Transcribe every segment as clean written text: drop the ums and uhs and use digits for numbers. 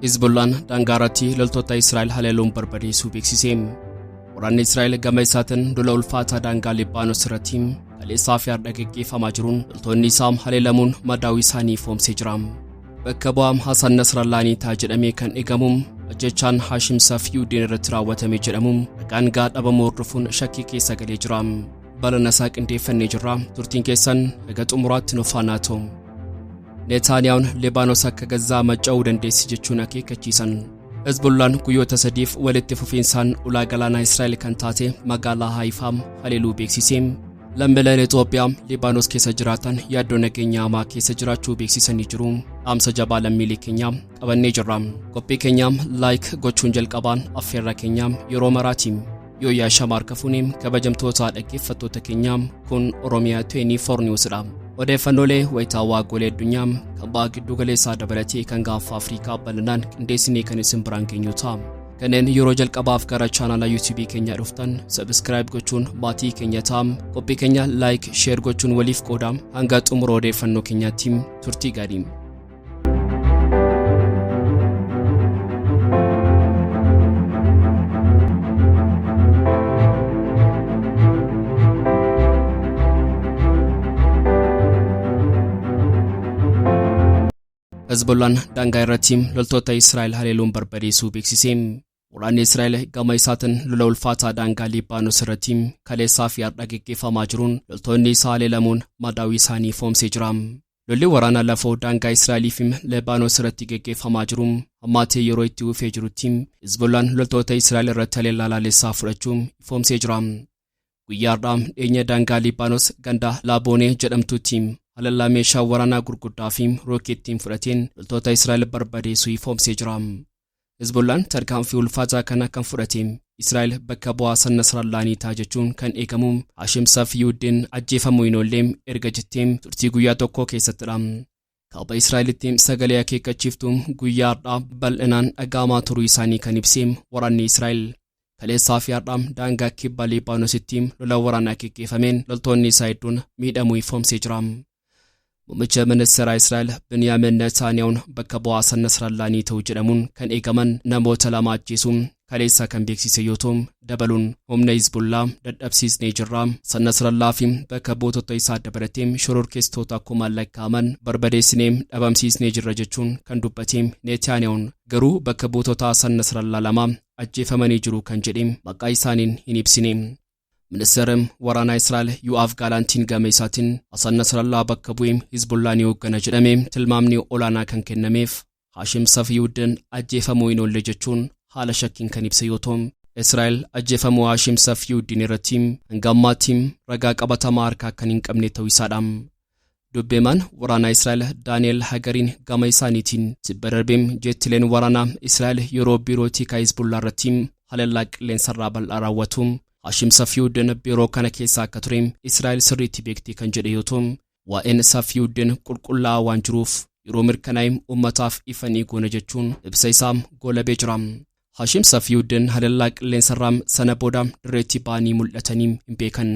Hizbullaan daangaarratti loltoota Israa'el haleeluun barbadeessuu beeksiseem. Waraanni Israa'el gama isaatiin lola ulfaataa daangaa Libaanos irratti kaleessaa fi har'a gaggeeffamaa jiruun loltoonni isaa haleelamuun madaa'uu isaanii foomsee jira. Bakka bu'aa Hasan Nasrallaanii ta'a jedhamee kan eegamu ajjechaan Hashim Safiyuddin irratti raawwatame jedhamu dhagaan dhabamuu hordofuun shakkii keessa galee jira. Balana isaa qindeeffannee jirra. Turtiin keessan eega xumuraatti nu faana ta'u. Netanyahuun Libaanos akka gazzaa macca'uu dandeessi jechuun akeekkachiisan. Hizbullaan guyyoota sadiif walitti fufiinsaan ulaa galaanaa Israa'el kan taate magaalaa Haifaam haleeluu beeksisee lammiileen Itoophiyaa Libaanos keessa jiraatan yaaddoo nageenya hamaa keessa jiraachuu beeksisanii jiru. Dhaamsa jabaa lammiilee keenya qabannee jirra. Qophii keenya like gochuun jalqabaan affeerra keenya yeroo maraatiin yoo yaashamaar kafuun kabajamtoota dhaggeeffattoota keenya kun Oromiyaa 24 Newsdha. Odeeffannoolee wayitaawaa golee addunyaa kan ba'aa giddu galeessaa dabalatee kan gaafa Afrikaa bal'inaan qindeessinee kan isin biraan geenyu ta'a. Kanneen yeroo jalqabaaf gara chaanala YouTube keenyaa dhuftan subscribe gochuun maatii keenya ta'a. Qophii keenya like share gochuun waliif qooda. Hanga xumura odeeffannoo keenyaatti turtii gaarii. Hizbullaan daangaa irratti loltoota Israa'el haleeluun barbadeessuu beeksisee waraanni Israa'el gama isaatiin lola ulfaataa daangaa Libaanos irratti kaleessaa fi har'a gaggeeffamaa jiruun loltoonni isaa haleelamuun madaa'uu isaanii foomsee jira. Lolli waraanaa lafoo daangaa Israa'elii fi Libaanos irratti gaggeeffamaa jiru ammaatee yeroo itti dhufee jirutti Hizbullaan loltoota Israa'el irratti haleellaa laalessaa fudhachuun foomsee jira. Guyyaa har'aa dhiyeenya daangaa Libaanos ganda Laaboonee jedhamtutti haleellaa meeshaa waraanaa gurguddaa fi rookeettiin fudhateen loltoota Israa'el barbadeessuu foomsee jira. Hizbullaan tarkaanfii ulfaataa kana kan fudhate Israa'el bakka bu'aa Hasan Nasrallaanii ta'a jechuun kan eegamu Hashim Safiyuddin ajjeefamuu hin oolle erga jettee turtii guyyaa tokko keessattidha. Kaaba Israa'elitti sagalee akeekkachiiftuu guyyaa har'aa bal'inaan dhaga'amaa turuu isaanii kan ibse waraanni Israa'el kaleessaa fi har'aa daangaa kibba Libaanositti lola waraanaa gaggeeffameen loltoonni isaa hedduun miidhamuu foomsee jira. Muummicha ministeera Israa'el Beniyaamin Netanyahuun bakka bu'aa Hasan Nasrallaanii ta'uu jedhamuun kan eegaman namoota lama ajjeesuun kaleessa kan beeksise yoo ta'u dabaluun humna Hizbullaa dadhabsiisnee jirra. Hasan Nasrallaa fi bakka buutota isaa dabalatee shororkeessitoota akkuma lakkaa'aman barbadeessinee dhabamsiisnee jirra jechuun kan dubbate Netanyahuun garuu bakka buutota Hasan Nasrallaa lama ajjeefamanii jiru kan jedhe maqaa isaaniin hin ibsine. Ministeerri waraanaa Israa'el Yo'av Gaalantiin gama isaatiin Hasan Nasrallaa bakka bu'ee Hizbullaan hooggana jedhamee tilmaamni olaanaa kan kennameef Hashim Safiyuddin ajjeefamuu hin oolle jechuun haala shakkiin kan ibse yoo ta'u Israa'el ajjeefamuu Hashim Safiyuddin irratti hanga ammaatti ragaa qabatamaa harkaa kan hin qabne ta'uu isaadha. Dubbeemaan waraanaa Israa'el Daani'el Hagariin gama isaaniitiin sibbararbeem jettileen waraanaa Israa'el yeroo biirootii Hizbullaa irratti haleellaa qilleensarraa bal'aa raawwatu Hashim Safiyuddin biiroo kana keessaa akka ture Israa'el sirriitti beekti kan jedhe yoo ta'u waa'een Safiyuddin qulqullaa'aa waan jiruuf yeroo mirkanaa'e uummataaf ifa ni goona jechuun ibsa isaa goolabee jira. Hashim Safiyuddin haleellaa qilleensarraa sana booda dirreetti ba'anii mul'atanii hin beekan.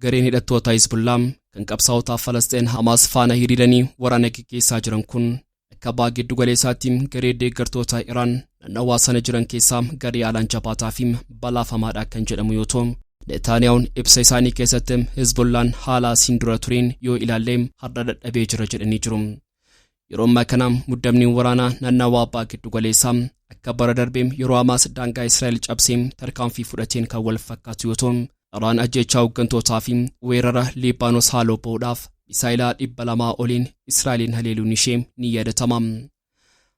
Gareen hidhattoota Hizbullaa kan qabsaa'ota Falastiin Hamaas faana hiriiranii waraana gaggeessaa jiran kun akka ba'aa giddu galeessaatti garee deeggartoota Iraan naannawaa sana jiran keessaa garee haalaan jabaataa fi balaafamaadha kan jedhamu yoo ta'u Netanyahuun ibsa isaanii keessatti Hizbullaan haala asiin dura tureen yoo ilaalle har'a dadhabee jira jedhanii jiru. Yeroo ammaa kana muddamni waraanaa naannawaa ba'aa giddu galeessaa akka bara darbee yeroo Hamaas daangaa Israa'el cabsee tarkaanfii fudhateen kan wal fakkaatu yoo ta'u Iraan ajjechaa hooggantootaa fi weerara Libaanos haaloo ba'uudhaaf misaayilaa 200 oliin Israa'eliin haleeluun ishee ni yaadatama.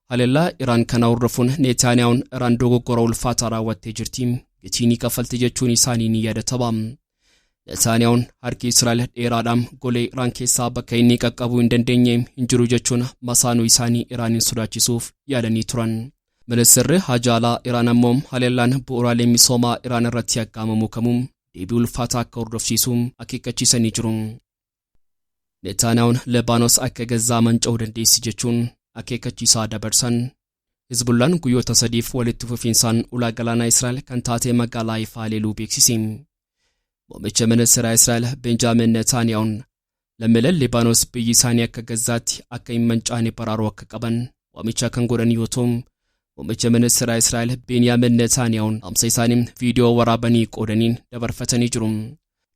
Haleellaa Iraan kana hordofuun Netanyahuun Iraan dogoggora ulfaataa raawwattee jirti gatii ni kaffalti jechuun isaanii ni yaadatama. Netanyahuun harki Israa'el dheeraadhaan golee Iraan keessaa bakka inni qaqqabuu hin dandeenye hin jiru jechuun masaanuu isaanii Iraanin sodaachisuuf yaadanii turan. Ministeerri Hajaalaa Iraan ammoo haleellaan bu'uuraalee misoomaa Iraan irratti aggaamamu kamuu deebii ulfaataa akka hordofsiisu akeekkachiisanii jiru. Netanyahuun Libaanos akka gazzaa manca'uu dandeessi jechuun akeekkachiisaa dabarsan. Hizbullaan guyyoota sadiif walitti fufiinsaan ulaa galaanaa Israa'el kan taate magaalaa Haifaa haleeluu beeksise. Muummicha ministeera Israa'el Benjaamin Netanyahuun lammiileen Libaanos biyyi isaanii akka gazzaatti akka hin mancaane baraaruu akka qaban waamicha kan godhan yoo ta'u Muummicha ministeera Israa'el Beniyaamin Netanyahuun dhaamsa isaanii viidiyoo waraabanii qoodaniin dabarfatanii jiru.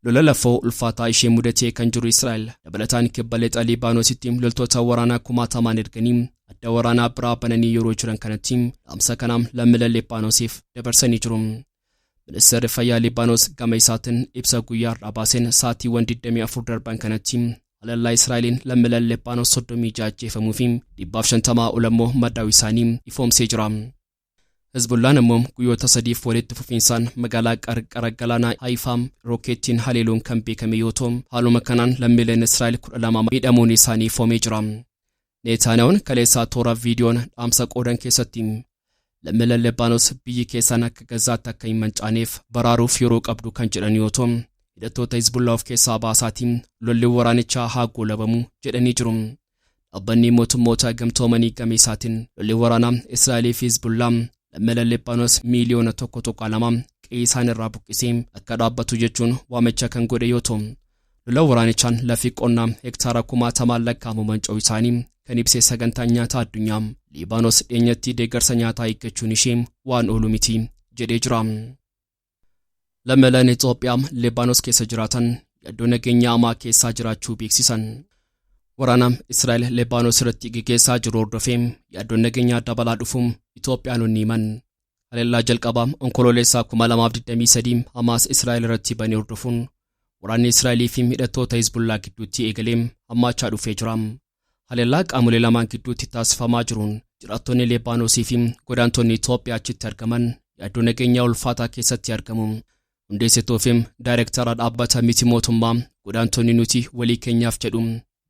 Lola lafoo ulfaataa ishee mudatee kan jiru Israa'el dabalataan kibba lixa Libaanoositti loltoota waraanaa kumaatamaan erganii adda waraanaa biraa bananii yeroo jiran kanatti dhaamsa kanaan lammiilee Libaanoosiif dabarsanii jiru. Ministeerri fayyaa Libaanos gama isaatiin ibsa guyyaa har'aa baaseen sa'aatiiwwan 24 darban kanatti haleellaa Israa'eliin lammiilee Libaanos 36 ajjeefamuu fi 150 ol immoo madaa'uu isaanii ifoomsee jira. Hezbollaan immoo guyyoota sadiif walitti fufiinsaan magaalaa qarqara galaanaa Haifaam rookeettiin haleeluun kan beekame yoo ta'u haaluma kanaan lammiileen Israa'el 12 miidhamuun isaanii ifoomee jira. Netanyahuun kaleessaa toora viidiyoon dhaamsa qoodan keessatti lammiileen Libaanos biyyi keessan akka gazaatti akka hin mancaaneef baraaruuf yeroo qabdu kan jedhan yoo ta'u hidhattoota Hezbollah of keessaa baasaatiin lolli waraanichaa haa goolabamu jedhanii jiru. Dhaabbanni mootummoota gamtoomanii gama isaatiin lolli waraanaa Israa'elii fi Hezbollah lammiileen Libaanos miliyoona 1.2 qe'ee isaan irraa buqqisee akka dhaabbatu jechuun waamicha kan godhe yoo ta'u lola waraanichaan lafi qonnaa hektaara 1000 lakkaa'amu manca'uu isaanii kan ibsee sagantaan nyaataa addunyaa Libaanos dheenyatti deeggarsa nyaataa eeggachuun ishee waan oolu miti jedhee jira. Lammiileen Itoophiyaa Libaanos keessa jiraatan yaaddoo nageenya hamaa keessaa jiraachuu beeksisan. Waraana Israa'el Libaanos irratti gaggeessaa jiru hordofee yaaddoo nageenyaa dabalaa dhufuun Itoophiyaanonni himan. Haleellaa jalqabaa onkololeessaa 2023 Hamaas Israa'el irratti banee hordofuun waraanni Israa'elii fi hidhattoota Hezbollah gidduutti eegalee hammaachaa dhufee jira. Haleellaa qaamolee lamaan gidduutti taasifamaa jiruun jiraattonni Libaanosii fi godaantonni Itoophiyaa achitti argaman yaaddoo nageenyaa ulfaataa keessatti argamu. Hundeessitoo fi daayirektara dhaabbata miti mootummaa godaantonni nuti walii keenyaaf jedhu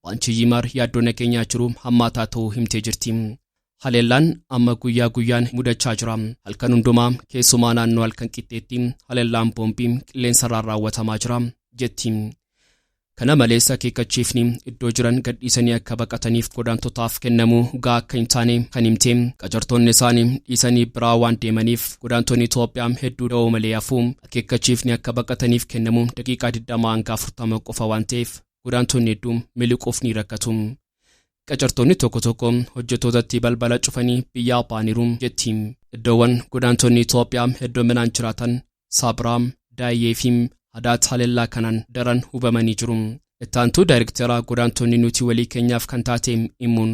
Baanchi Yimar yaaddoo nageenyaa jiru hammaataa ta'uu himtee jirti. Haleellaan amma guyyaa guyyaan mudachaa jira. Halkan hundumaa keessumaa naannoo halkan qixxeetti haleellaan boombii qilleensarraan raawwatamaa jira jetti. Kana malees akeekkachiifni iddoo jiran gadhiisanii akka baqataniif godaantotaaf kennamuu gahaa akka hin taane kan himte. Qacartoonni isaanii dhiisanii biraa waan deemaniif godaantonni Itoophiyaa hedduu da'oo malee hafuu akeekkachiifni akka baqataniif kennamu daqiiqaa 20 hanga 40 qofa waan ta'eef godaantonni hedduu miliquuf ni rakkatu. Qacartoonni tokko tokko hojjettootatti balbala cufanii biyyaa baaniiru jetti. Iddoowwan godaantonni Itoophiyaa hedduminaan jiraatan Sabraam, Daayee fi Hadaat haleellaa kanaan daran hubamanii jiru. Ittaantuu daayirektara godaantonni nuti walii keenyaaf kan taate himuun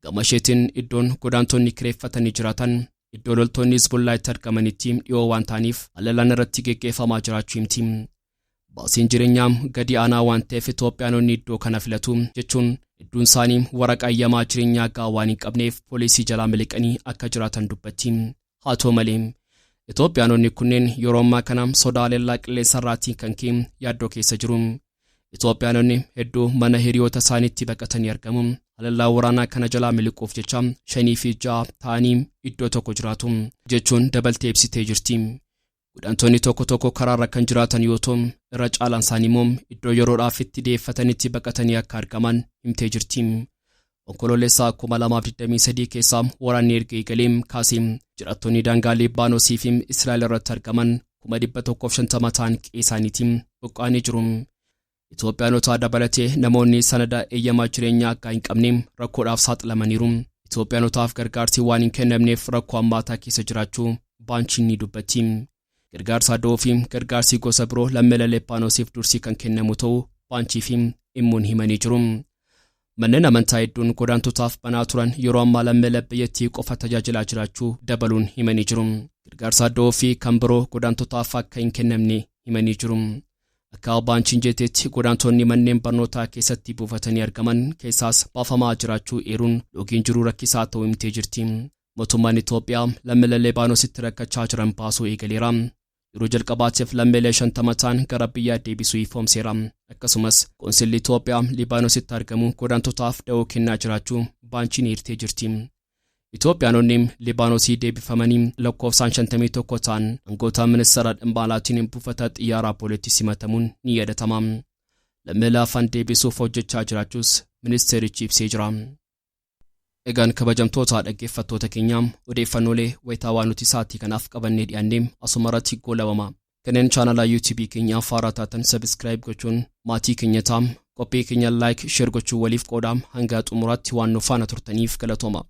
gama isheetiin iddoon godaantonni kireeffatanii jiraatan iddoo loltoonni Hezbollah itti argamanitti dhiyoo waan ta'aniif haleellaan irratti gaggeeffamaa jiraachuu himti. Baasiin jireenyaa gadi aanaa waan ta'eef Itoophiyaanonni iddoo kana filatu jechuun iddoon isaanii waraqaa eeyyamaa jireenyaa gahaa waan hin qabneef poolisii jalaa miliqanii akka jiraatan dubbatti. Haa ta'u malee Itoophiyaanonni kunneen yeroo ammaa kana sodaa haleellaa qilleensarraatiin kan ka'e yaaddoo keessa jiru. Itoophiyaanonni hedduu mana hiriyoota isaaniitti baqatanii argamu. Haleellaa waraanaa kana jalaa miliquuf jecha 5 fi 6 ta'anii iddoo tokko jiraatu jechuun dabaltee ibsitee jirti. Godaantonni tokko tokko karaarra kan jiraatan yoo ta'u irra caalaan isaanii immoo iddoo yeroodhaaf itti deeffatanitti baqatanii akka argaman himtee jirti. Onkololeessaa 2023 keessaa waraanni erga eegalee kaasee jiraattonni daangaa Libaanosii fi Israa'el irratti argaman 150 ta'an qe'ee isaaniitiin buqqa'anii jiru. Itoophiyaanota dabalatee namoonni sanada eeyyamaa jireenyaa akka hin qabne rakkoodhaaf saaxilamaniiru. Itoophiyaanotaaf gargaarsi waan hin kennamneef rakkoo hammaataa keessa jiraachuu baanchiin ni dubbatti. Gargaarsa adoo fi gargaarsi gosa biroo lammiilee Libaanosiif dursii kan kennamu ta'uu baanchii fi himmuun himanii jiru. Manneen amantaa hedduun godaantotaaf banaa turan yeroo ammaa lammiilee biyyattii qofa tajaajilaa jiraachuu dabaluun himanii jiru. Gargaarsa adoo fi kan biroo godaantotaaf akka hin kennamne himanii jiru. Akka baanchiin jeeteetti godaantonni manneen barnootaa keessatti buufatanii argaman keessaas baafamaa jiraachuu eeruun yookiin jiruu rakkisaa ta'uu himtee jirti. Mootummaan Itoophiyaa lammiilee Libaanositti rakkachaa jiran baasuu eegaleera. Yeroo jalqabaatiif lammiilee 50 ta'an gara biyyaa deebisuu ifoomseera. Akkasumas qoonsilli Itoophiyaa Libaanositti argamu godaantotaaf da'oo kennaa jiraachuu baanchiin eertee jirti. Itoophiyaanonni Libaanosii deebifamanii lakkoofsaan 51 ta'an aangoota ministeera dhimma alaatiin buufata xiyyaaraa Booleetti simatamuun ni yaadatama. Lammiilee afaan deebisuuf hojjechaa jiraachuus ministeerichi ibsee jira. Egaan kabajamtoota dhaggeeffattoota keenyaa odeeffannoolee wayitaawaa nuti sa'aatii kanaaf qabannee dhiyaannee asumarratti goolabama. Kanneen chaanala YouTube keenyaa faaraa taatan subscribe gochuun maatii keenya ta'aa qophii keenya like share gochuun waliif qoodaam hanga xumuraatti waan nu faana turtaniif galatooma.